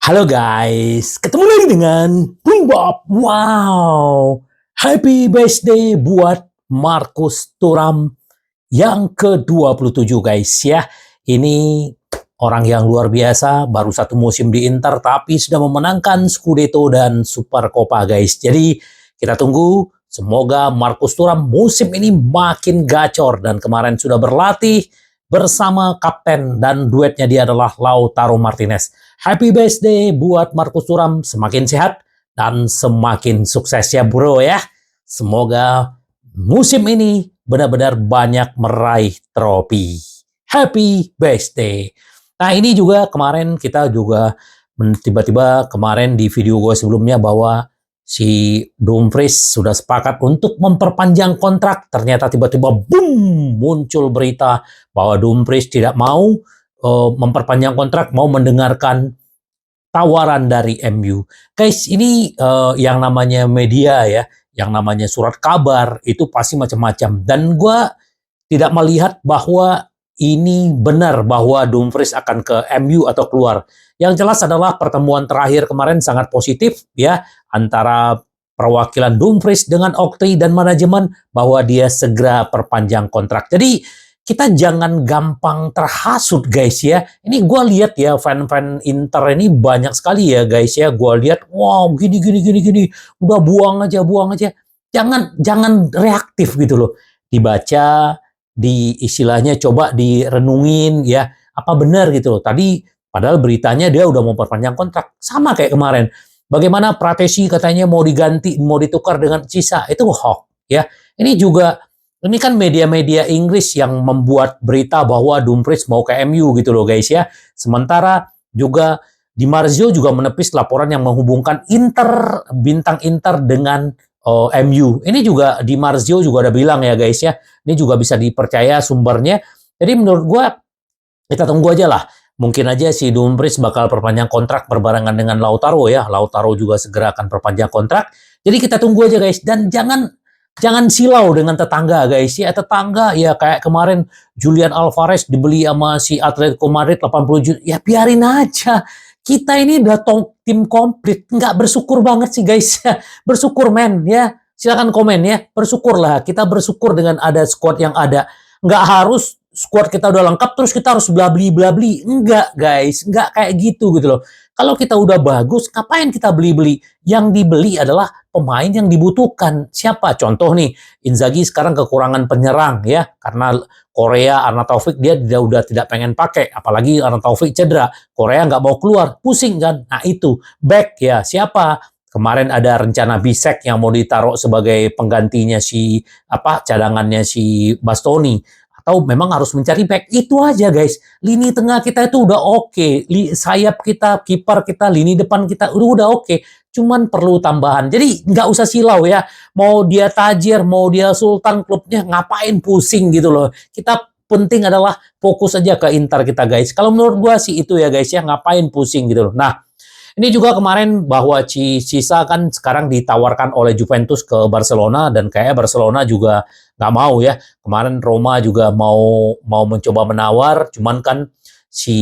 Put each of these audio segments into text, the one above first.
Halo guys, ketemu lagi dengan Bung Bob. Wow, happy birthday buat Marcus Thuram yang ke-27 guys ya. Ini orang yang luar biasa, baru satu musim di Inter tapi sudah memenangkan Scudetto dan Supercoppa guys. Jadi kita tunggu, semoga Marcus Thuram musim ini makin gacor dan kemarin sudah berlatih bersama kapten dan duetnya dia adalah Lautaro Martinez. Happy birthday buat Marcus Thuram, semakin sehat dan semakin sukses ya bro ya. Semoga musim ini benar-benar banyak meraih trofi. Happy birthday. Nah ini juga kemarin kita juga tiba-tiba kemarin di video gue sebelumnya bahwa si Dumfries sudah sepakat untuk memperpanjang kontrak. Ternyata tiba-tiba boom muncul berita bahwa Dumfries tidak mau memperpanjang kontrak, mau mendengarkan tawaran dari MU. Guys, ini yang namanya media ya, yang namanya surat kabar itu pasti macam-macam. Dan gue tidak melihat bahwa ini benar bahwa Dumfries akan ke MU atau keluar. Yang jelas adalah pertemuan terakhir kemarin sangat positif ya antara perwakilan Dumfries dengan Oktay dan manajemen bahwa dia segera perpanjang kontrak. Jadi kita jangan gampang terhasut guys ya. Ini gue lihat ya fan-fan Inter ini banyak sekali ya guys ya. Gue lihat wow gini. Udah buang aja. Jangan reaktif gitu loh. Dibaca, di istilahnya coba direnungin ya. Apa benar gitu loh. Tadi padahal beritanya dia udah mau perpanjang kontrak. Sama kayak kemarin. Bagaimana Pratesi katanya mau diganti, mau ditukar dengan Cisa. Itu hoax ya. Ini juga ini kan media-media Inggris yang membuat berita bahwa Dumfries mau ke MU gitu loh guys ya. Sementara juga Di Marzio juga menepis laporan yang menghubungkan bintang Inter dengan MU. Ini juga Di Marzio juga udah bilang ya guys ya. Ini juga bisa dipercaya sumbernya. Jadi menurut gua kita tunggu aja lah. Mungkin aja si Dumfries bakal perpanjang kontrak berbarengan dengan Lautaro ya. Lautaro juga segera akan perpanjang kontrak. Jadi kita tunggu aja guys. Dan jangan silau dengan tetangga guys ya. Tetangga ya kayak kemarin Julian Alvarez dibeli sama si Atletico Madrid 80 juta. Ya biarin aja. Kita ini udah tim komplit. Nggak bersyukur banget sih guys. Bersyukur men ya. Silakan komen ya. Bersyukurlah. Kita bersyukur dengan ada squad yang ada. Nggak harus squad kita udah lengkap terus kita harus bla beli. Enggak guys. Enggak kayak gitu loh. Kalau kita udah bagus, ngapain kita beli-beli? Yang dibeli adalah pemain yang dibutuhkan. Siapa? Contoh nih, Inzaghi sekarang kekurangan penyerang ya, karena Korea, Arna Taufik dia udah tidak pengen pakai, apalagi Arna Taufik cedera. Korea nggak mau keluar, pusing kan? Nah itu, back ya, siapa? Kemarin ada rencana Bisek yang mau ditaruh sebagai penggantinya cadangannya si Bastoni. Atau memang harus mencari back. Itu aja guys. Lini tengah kita itu udah oke. Sayap kita, kiper kita, lini depan kita udah oke. Cuman perlu tambahan. Jadi nggak usah silau ya. Mau dia tajir, mau dia sultan klubnya, ngapain pusing gitu loh. Kita penting adalah fokus aja ke Inter kita guys. Kalau menurut gua sih itu ya guys ya. Ngapain pusing gitu loh. Nah, ini juga kemarin bahwa Cisa kan sekarang ditawarkan oleh Juventus ke Barcelona dan kayaknya Barcelona juga nggak mau ya. Kemarin Roma juga mau mencoba menawar, cuman kan si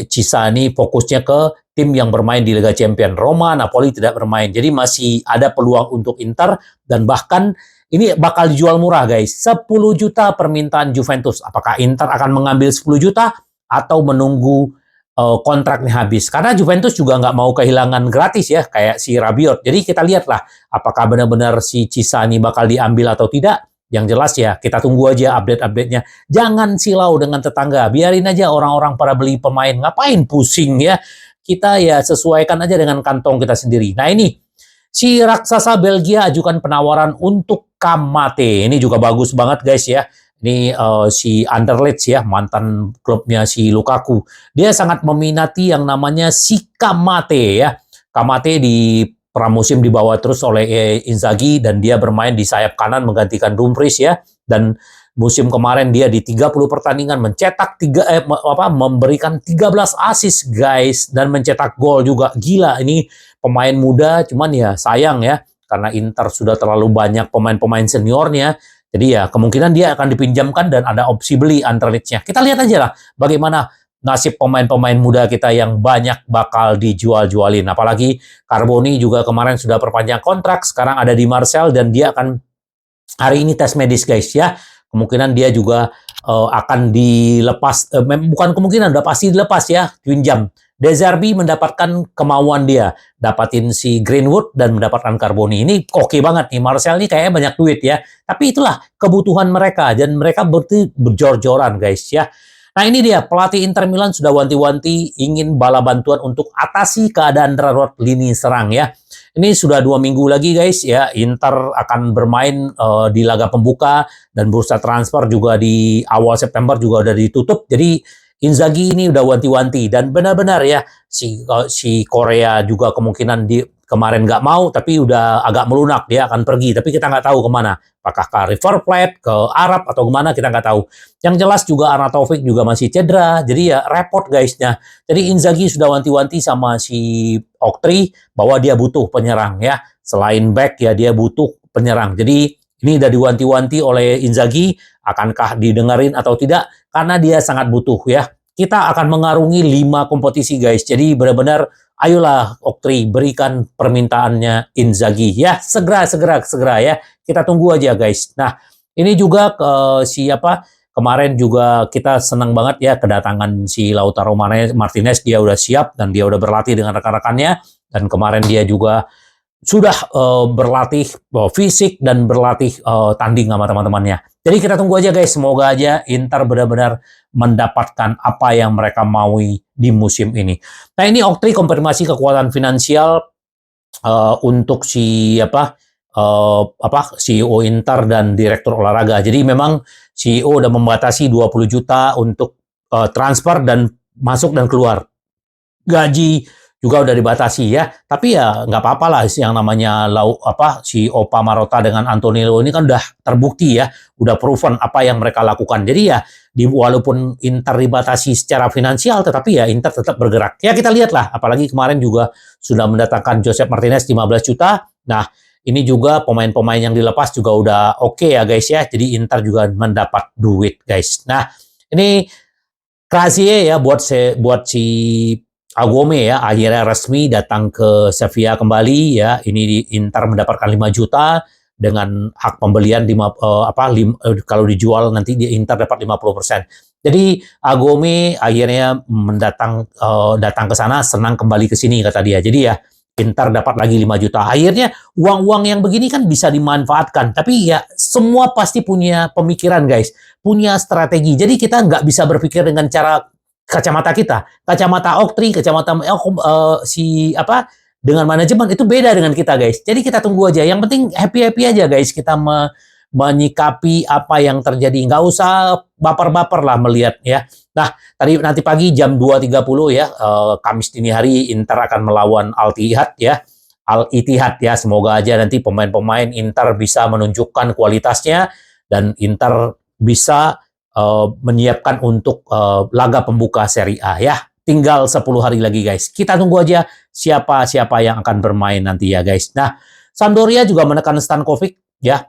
Cisa ini fokusnya ke tim yang bermain di Liga Champions. Roma, Napoli tidak bermain. Jadi masih ada peluang untuk Inter dan bahkan ini bakal dijual murah guys. 10 juta permintaan Juventus. Apakah Inter akan mengambil 10 juta atau menunggu kontraknya habis. Karena Juventus juga nggak mau kehilangan gratis ya, kayak si Rabiot. Jadi kita lihatlah apakah benar-benar si Cisa ini bakal diambil atau tidak. Yang jelas ya, kita tunggu aja update-update-nya. Jangan silau dengan tetangga. Biarin aja orang-orang pada beli pemain. Ngapain pusing ya. Kita ya sesuaikan aja dengan kantong kita sendiri. Nah ini, si raksasa Belgia ajukan penawaran untuk Kamate. Ini juga bagus banget guys ya. Ini si Anderlecht ya, mantan klubnya si Lukaku. Dia sangat meminati yang namanya si Kamate ya. Kamate di pramusim dibawa terus oleh Inzaghi dan dia bermain di sayap kanan menggantikan Dumfries ya. Dan musim kemarin dia di 30 pertandingan mencetak memberikan 13 assist guys dan mencetak gol juga. Gila ini pemain muda cuman ya sayang ya karena Inter sudah terlalu banyak pemain-pemain seniornya. Jadi ya kemungkinan dia akan dipinjamkan dan ada opsi beli Anderlecht-nya. Kita lihat aja lah bagaimana nasib pemain-pemain muda kita yang banyak bakal dijual-jualin. Apalagi Carboni juga kemarin sudah perpanjang kontrak, sekarang ada di Marseille dan dia akan hari ini tes medis guys ya. Kemungkinan dia juga akan dilepas, bukan kemungkinan, udah pasti dilepas ya, pinjam. De Zerbi mendapatkan kemauan dia, dapatin si Greenwood dan mendapatkan Carboni. Ini oke banget nih, Martial ini kayaknya banyak duit ya. Tapi itulah kebutuhan mereka dan mereka berjor-joran guys ya. Nah ini dia, pelatih Inter Milan sudah wanti-wanti ingin bala bantuan untuk atasi keadaan darurat lini serang ya. Ini sudah 2 minggu lagi guys ya, Inter akan bermain di laga pembuka dan bursa transfer juga di awal September juga udah ditutup. Jadi Inzaghi ini udah wanti-wanti dan benar-benar ya si Korea juga kemungkinan kemarin nggak mau tapi udah agak melunak dia akan pergi tapi kita nggak tahu kemana, apakah ke River Plate, ke Arab atau kemana kita nggak tahu. Yang jelas juga Arnautovic juga masih cedera jadi ya repot guysnya. Jadi Inzaghi sudah wanti-wanti sama si Oktri bahwa dia butuh penyerang ya, selain back ya dia butuh penyerang. Jadi ini udah diwanti-wanti oleh Inzaghi, akankah didengarin atau tidak? Karena dia sangat butuh ya. Kita akan mengarungi 5 kompetisi guys. Jadi benar-benar ayolah Oktri berikan permintaannya Inzaghi ya. Segera ya. Kita tunggu aja guys. Nah, ini juga siapa? Kemarin juga kita senang banget ya kedatangan si Lautaro Martinez, dia udah siap dan dia udah berlatih dengan rekan-rekannya dan kemarin dia juga sudah berlatih fisik dan berlatih tanding sama teman-temannya. Jadi kita tunggu aja guys, semoga aja Inter benar-benar mendapatkan apa yang mereka maui di musim ini. Nah ini Oktri konfirmasi kekuatan finansial untuk si CEO Inter dan direktur olahraga. Jadi memang CEO udah membatasi 20 juta untuk transfer dan masuk dan keluar. Gaji juga udah dibatasi ya. Tapi ya nggak apa-apa lah yang namanya si Opa Marotta dengan Antonio ini kan udah terbukti ya, udah proven apa yang mereka lakukan. Jadi ya walaupun Inter dibatasi secara finansial tetapi ya Inter tetap bergerak. Ya kita lihatlah apalagi kemarin juga sudah mendatangkan Joseph Martinez 15 juta. Nah, ini juga pemain-pemain yang dilepas juga udah oke ya guys ya. Jadi Inter juga mendapat duit guys. Nah, ini Grazie ya buat si Agome ya, akhirnya resmi datang ke Sevilla kembali ya. Ini di Inter mendapatkan 5 juta dengan hak pembelian kalau dijual nanti di Inter dapat 50%. Jadi Agome akhirnya datang ke sana, senang kembali ke sini kata dia. Jadi ya Inter dapat lagi 5 juta. Akhirnya uang-uang yang begini kan bisa dimanfaatkan. Tapi ya semua pasti punya pemikiran guys, punya strategi. Jadi kita nggak bisa berpikir dengan cara kacamata kita, kacamata Oktri, kacamata dengan manajemen itu beda dengan kita guys. Jadi kita tunggu aja. Yang penting happy aja guys. Kita menyikapi apa yang terjadi. Nggak usah baper-baper lah melihat ya. Nah nanti pagi jam 2.30 ya, Kamis dini hari Inter akan melawan Al-Ittihad ya. Al-Ittihad ya. Semoga aja nanti pemain-pemain Inter bisa menunjukkan kualitasnya dan Inter bisa menyiapkan untuk laga pembuka Serie A ya. Tinggal 10 hari lagi guys. Kita tunggu aja siapa yang akan bermain nanti ya guys. Nah, Sampdoria juga menekan Stankovic ya.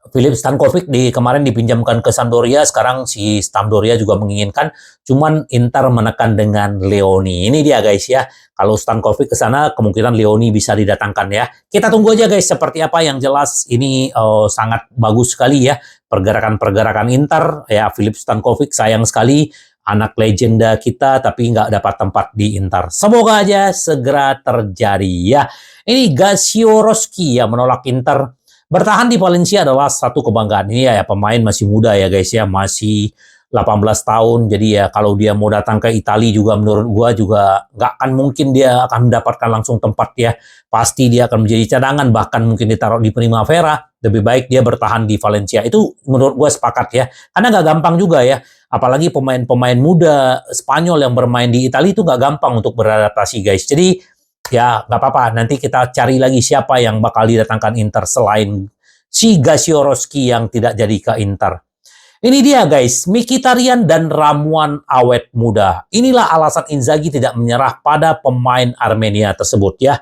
Filip Stankovic kemarin dipinjamkan ke Sampdoria, sekarang si Sampdoria juga menginginkan, cuman Inter menekan dengan Leoni. Ini dia guys ya. Kalau Stankovic ke sana, kemungkinan Leoni bisa didatangkan ya. Kita tunggu aja guys seperti apa. Yang jelas ini sangat bagus sekali ya pergerakan Inter ya. Filip Stankovic sayang sekali anak legenda kita tapi nggak dapat tempat di Inter. Semoga aja segera terjadi ya. Ini Gaziorowski ya menolak Inter. Bertahan di Valencia adalah satu kebanggaan. Ini ya pemain masih muda ya guys ya, masih 18 tahun. Jadi ya kalau dia mau datang ke Italia juga menurut gua juga nggak akan mungkin dia akan mendapatkan langsung tempat ya. Pasti dia akan menjadi cadangan, bahkan mungkin ditaruh di Primavera. Lebih baik dia bertahan di Valencia. Itu menurut gua sepakat ya. Karena nggak gampang juga ya. Apalagi pemain-pemain muda Spanyol yang bermain di Italia itu nggak gampang untuk beradaptasi guys. Jadi ya nggak apa-apa, nanti kita cari lagi siapa yang bakal didatangkan Inter selain si Gaziorowski yang tidak jadi ke Inter. Ini dia guys, Mkhitaryan dan ramuan awet muda. Inilah alasan Inzaghi tidak menyerah pada pemain Armenia tersebut ya.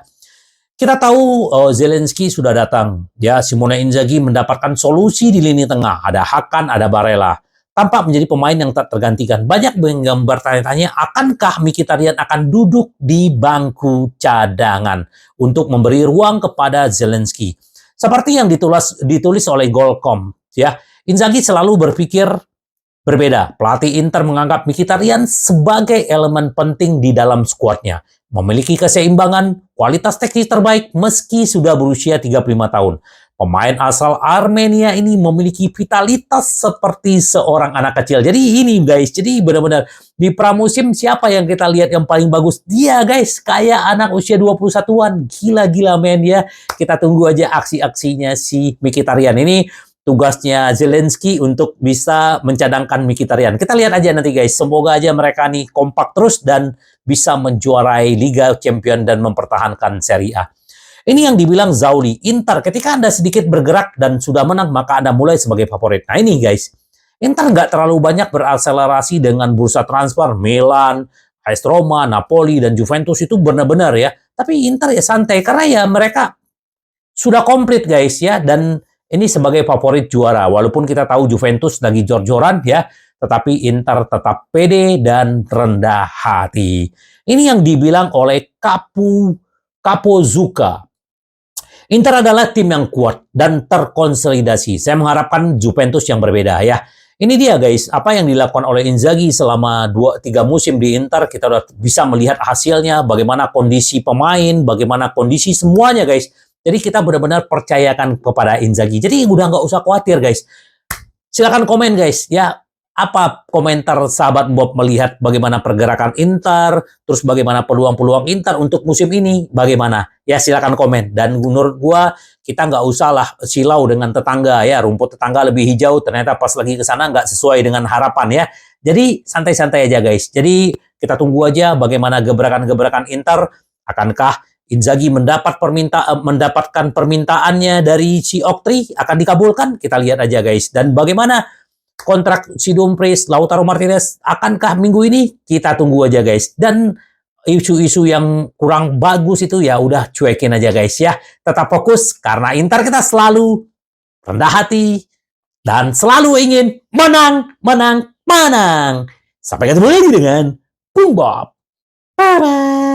Kita tahu Zelensky sudah datang ya. Simone Inzaghi mendapatkan solusi di lini tengah. Ada Hakan, ada Barella. tampak menjadi pemain yang tak tergantikan. Banyak yang bertanya-tanya, akankah Mkhitaryan akan duduk di bangku cadangan untuk memberi ruang kepada Zelensky? Seperti yang ditulis oleh Goalcom, ya, Inzaghi selalu berpikir berbeda. Pelatih Inter menganggap Mkhitaryan sebagai elemen penting di dalam skuadnya. Memiliki keseimbangan, kualitas teknis terbaik meski sudah berusia 35 tahun. Pemain asal Armenia ini memiliki vitalitas seperti seorang anak kecil. Jadi ini guys, jadi benar-benar di pramusim siapa yang kita lihat yang paling bagus? Dia guys, kayak anak usia 21-an. Gila-gila men ya. Kita tunggu aja aksi-aksinya si Mkhitaryan ini. Tugasnya Zelensky untuk bisa mencadangkan Mkhitaryan. Kita lihat aja nanti guys. Semoga aja mereka nih kompak terus dan bisa menjuarai Liga Champions dan mempertahankan Serie A. Ini yang dibilang Zauli, Inter ketika Anda sedikit bergerak dan sudah menang, maka Anda mulai sebagai favorit. Nah ini guys, Inter nggak terlalu banyak berakselerasi dengan bursa transfer. Milan, AS Roma, Napoli, dan Juventus itu benar-benar ya. Tapi Inter ya santai, karena ya mereka sudah komplit guys ya. Dan ini sebagai favorit juara. Walaupun kita tahu Juventus lagi jor-joran ya, tetapi Inter tetap pede dan rendah hati. Ini yang dibilang oleh Capozuka. Inter adalah tim yang kuat dan terkonsolidasi. Saya mengharapkan Juventus yang berbeda ya. Ini dia guys, apa yang dilakukan oleh Inzaghi selama 2-3 musim di Inter. Kita udah bisa melihat hasilnya, bagaimana kondisi pemain, bagaimana kondisi semuanya guys. Jadi kita benar-benar percayakan kepada Inzaghi. Jadi udah nggak usah khawatir guys. Silahkan komen guys ya. Apa komentar sahabat Bob melihat bagaimana pergerakan Inter, terus bagaimana peluang-peluang Inter untuk musim ini, bagaimana? Ya silakan komen. Dan menurut gua kita nggak usah lah silau dengan tetangga ya, rumput tetangga lebih hijau, ternyata pas lagi ke sana nggak sesuai dengan harapan ya. Jadi santai-santai aja guys. Jadi kita tunggu aja bagaimana gebrakan-gebrakan Inter. Akankah Inzaghi mendapatkan permintaannya dari si Oktri akan dikabulkan? Kita lihat aja guys. Dan bagaimana kontrak si Dumfries, Lautaro Martinez, akankah minggu ini? Kita tunggu aja guys. Dan isu-isu yang kurang bagus itu ya udah cuekin aja guys ya. Tetap fokus karena Inter kita selalu rendah hati dan selalu ingin menang, menang, menang. Sampai ketemu lagi dengan Bung Bob. Bye-bye.